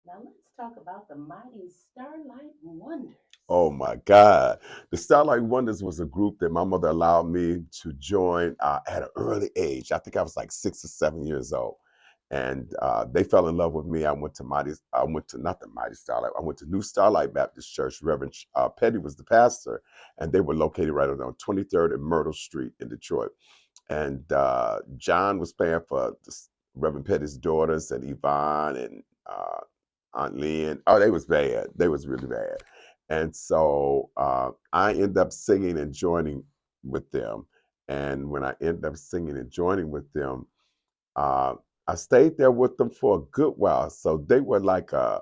Now let's talk about the mighty Starlight Wonders. Oh my God. The Starlight Wonders was a group that my mother allowed me to join at an early age. I think I was like 6 or 7 years old. And they fell in love with me. I went to not the Mighty Starlight, I went to New Starlight Baptist Church. Reverend Petty was the pastor, and they were located right on 23rd and Myrtle Street in Detroit. And John was playing for Reverend Petty's daughters and Yvonne and Aunt Lynn. Oh, they was bad. They was really bad. And so I ended up singing and joining with them. And when I ended up singing and joining with them, uh, I stayed there with them for a good while. So they were like a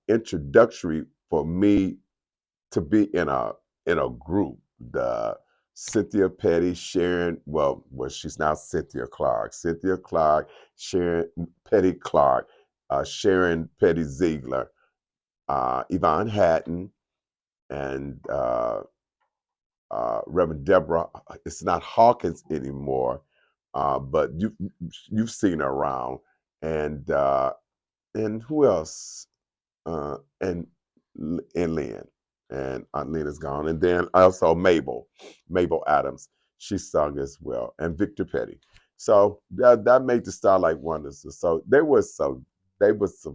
introductory for me to be in a group. The Cynthia Petty, Sharon, well, she's now Cynthia Clark, Sharon Petty Clark, Sharon Petty Ziegler, Yvonne Hatton, and Reverend Deborah. It's not Hawkins anymore, but you've seen her around, and and who else? And Lynn, and Aunt Lynn is gone, and then also Mabel Adams, she sung as well, and Victor Petty. So that made the Starlight Wonders. So there was some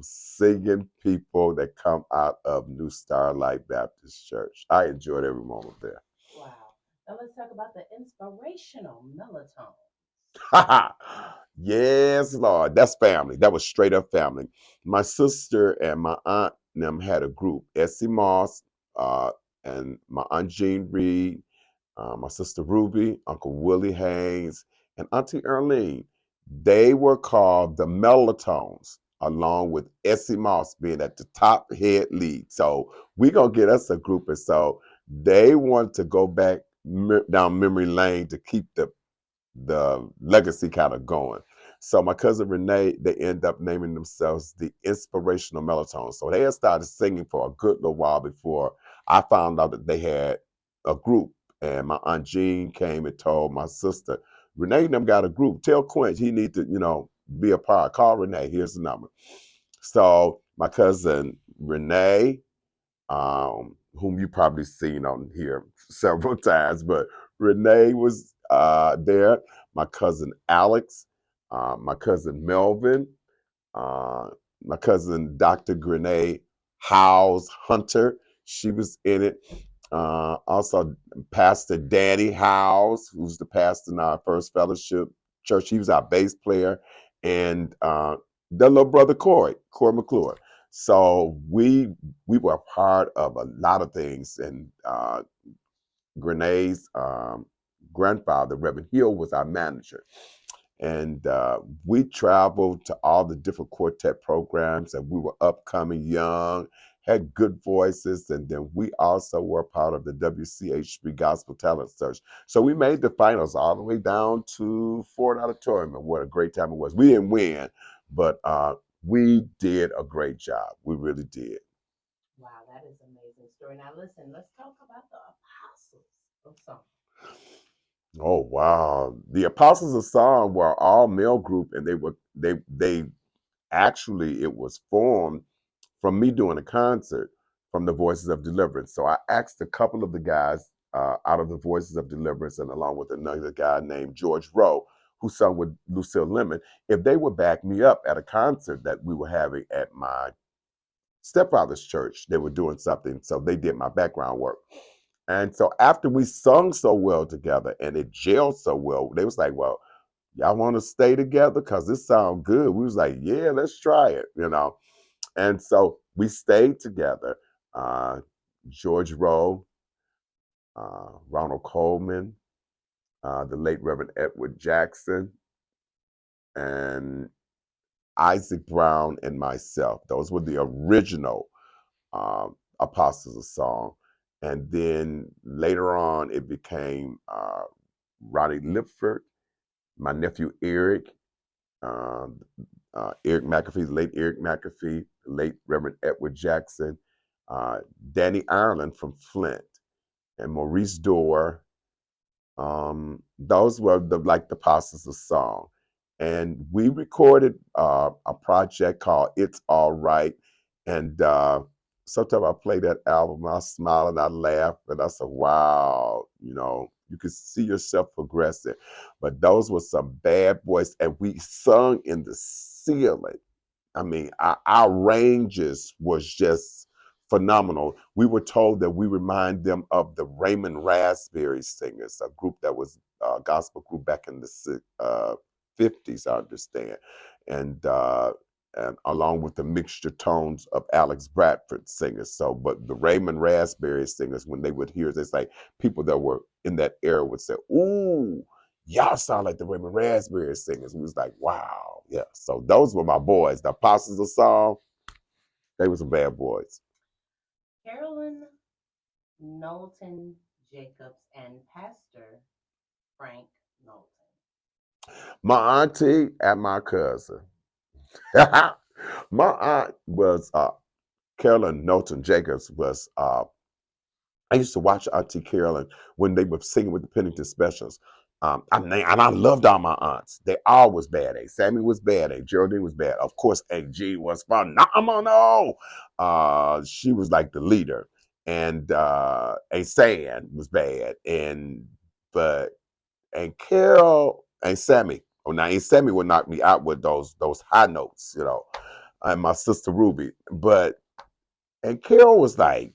singing people that come out of New Starlight Baptist Church. I enjoyed every moment there. Wow. Now let's talk about the inspirational melatonin. Yes, Lord. That's family. That was straight up family. My sister and my aunt and them had a group. Essie Moss, uh, and my aunt Jean Reed, my sister Ruby, Uncle Willie Haynes, and Auntie Erlene. They were called the Melatones, along with Essie Moss being at the top head lead. So we gonna get us a group, and so they want to go back down memory lane to keep the legacy kind of going. So my cousin Renee, they end up naming themselves the Inspirational Melatonin. So they had started singing for a good little while before I found out that they had a group. And my aunt Jean came and told my sister, Renee and them got a group. Tell Quinch he need to, be a part. Call Renee. Here's the number. So my cousin Renee, whom you probably seen on here several times, but Renee was there. My cousin Alex, my cousin Melvin, uh, my cousin Dr. Grenade Howes Hunter. She was in it. Also, Pastor Danny Howes, who's the pastor in our First Fellowship Church. He was our bass player, and the little brother Corey McClure. So we were a part of a lot of things, and Grenade's grandfather, Reverend Hill, was our manager. And we traveled to all the different quartet programs, and we were upcoming young, had good voices, and then we also were part of the WCHB Gospel Talent Search. So we made the finals all the way down to Ford Auditorium, and what a great time it was. We didn't win, but we did a great job. We really did. Wow, that is an amazing story. Now listen, let's talk about the apostles of song. Oh wow! The Apostles of Song were all male group, and they actually it was formed from me doing a concert from the Voices of Deliverance. So I asked a couple of the guys out of the Voices of Deliverance, and along with another guy named George Rowe, who sung with Lucille Lemon, if they would back me up at a concert that we were having at my stepfather's church. They were doing something, so they did my background work. And so after we sung so well together and it gelled so well, they was like, "Well, y'all want to stay together? Cause this sounds good." We was like, "Yeah, let's try it." And so we stayed together. Uh, George Rowe, Ronald Coleman, the late Reverend Edward Jackson, and Isaac Brown, and myself. Those were the original Apostles of Song. And then later on, it became Ronnie Lipford, my nephew Eric, um, Eric McAfee, the late Eric McAfee, the late Reverend Edward Jackson, Danny Ireland from Flint, and Maurice Dorr. Those were the Apostles of Song. and we recorded a project called "It's All Right." And sometimes I play that album, I smile and I laugh, and I say, "Wow, you could see yourself progressing." But those were some bad boys, and we sung in the ceiling. I mean, our ranges was just phenomenal. We were told that we remind them of the Raymond Raspberry Singers, a group that was a gospel group back in the 50s, I understand, and along with the mixture tones of Alex Bradford singers. So, but the Raymond Raspberry Singers, when they would hear this, like people that were in that era would say, "Ooh, y'all sound like the Raymond Raspberry Singers." We was like, wow, yeah. So those were my boys. The Apostles of Song, they were some bad boys. Carolyn Knowlton Jacobs and Pastor Frank Knowlton. My auntie and my cousin. My aunt was Carolyn Knowlton Jacobs was I used to watch Auntie Carolyn when they were singing with the Pennington Specials. And I loved all my aunts. They all was bad. Aunt Sammy was bad. Aunt Geraldine was bad. Of course, Aunt G was phenomenal. She was like the leader. And Aunt San was bad. But Aunt Carol, Aunt Sammy. Oh, now Aunt Sammy would knock me out with those high notes. And my sister Ruby. But Aunt Carol was like,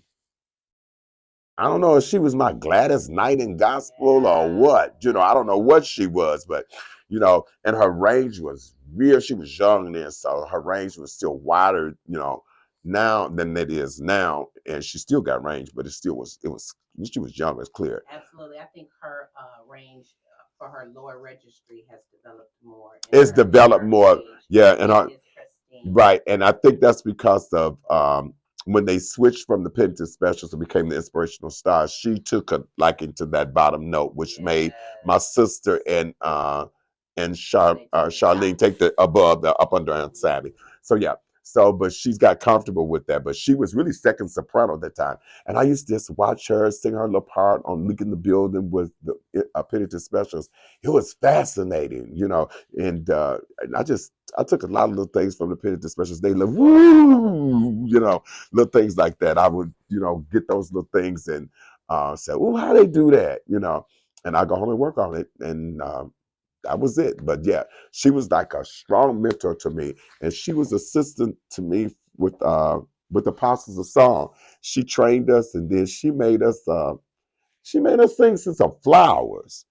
I don't know if she was my Gladys Knight in gospel or Yeah. what. I don't know what she was, but and her range was real. She was young then, so her range was still wider, now than it is now. And she still got range, but it was she was young, it's clear. Absolutely. I think her range for her lower registry has developed more It's in developed her more, age. yeah, and It her is pristine. right, and I think that's because of when they switched from the Pennington Specials and became the Inspirational Stars. She took a liking to that bottom note, which made my Yes. sister and They take the Charlene top. take the above the up under Aunt Mhm. Sammy. So yeah. So, but she's got comfortable with that. But she was really second soprano at that time, and I used to just watch her sing her little part on "Leak in the Building" with the Pennington Specials. It was fascinating. And I took a lot of little things from the Pennington Specials. They live, woo, little things like that. I would, get those little things and say, "Oh, how they do that?" And I go home and work on it, and that was it. But yeah, she was like a strong mentor to me, and she was assistant to me with Apostles of Song. She trained us, and then she made us sing some flowers.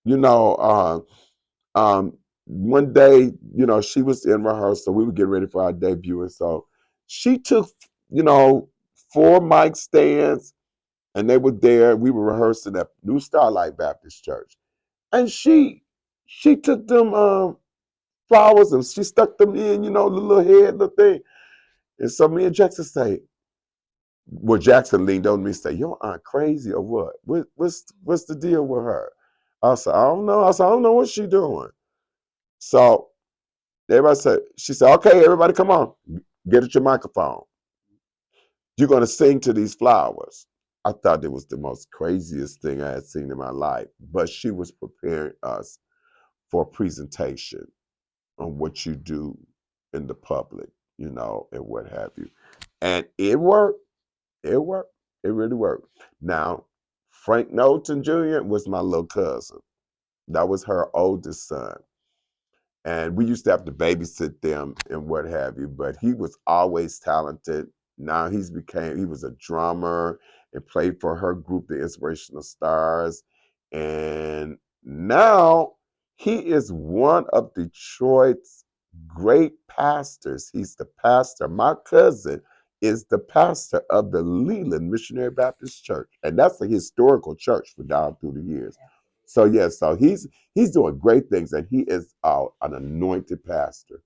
You know, one day, she was in rehearsal. We were getting ready for our debut, and so she took, you know, four mic stands, and they were there. We were rehearsing at New Starlight Baptist Church, and she took them flowers and she stuck them in, the little head, little thing. And so me and Jackson say, well, Jackson leaned on me and said, "Your aunt crazy or what? What's the deal with her?" I said, "I don't know." I said, "I don't know what she doing." So she said, "Okay, everybody come on, get at your microphone. You're going to sing to these flowers." I thought it was the most craziest thing I had seen in my life, but she was preparing us for a presentation on what you do in the public, and what have you. And it worked. It worked. It really worked. Now, Frank Knowlton Jr. was my little cousin. That was her oldest son. And we used to have to babysit them and what have you, but he was always talented. Now he was a drummer and played for her group, the Inspirational Stars. And now he is one of Detroit's great pastors. He's the pastor. My cousin is the pastor of the Leland Missionary Baptist Church. And that's a historical church for down through the years. So yeah, so he's doing great things, and he is an anointed pastor.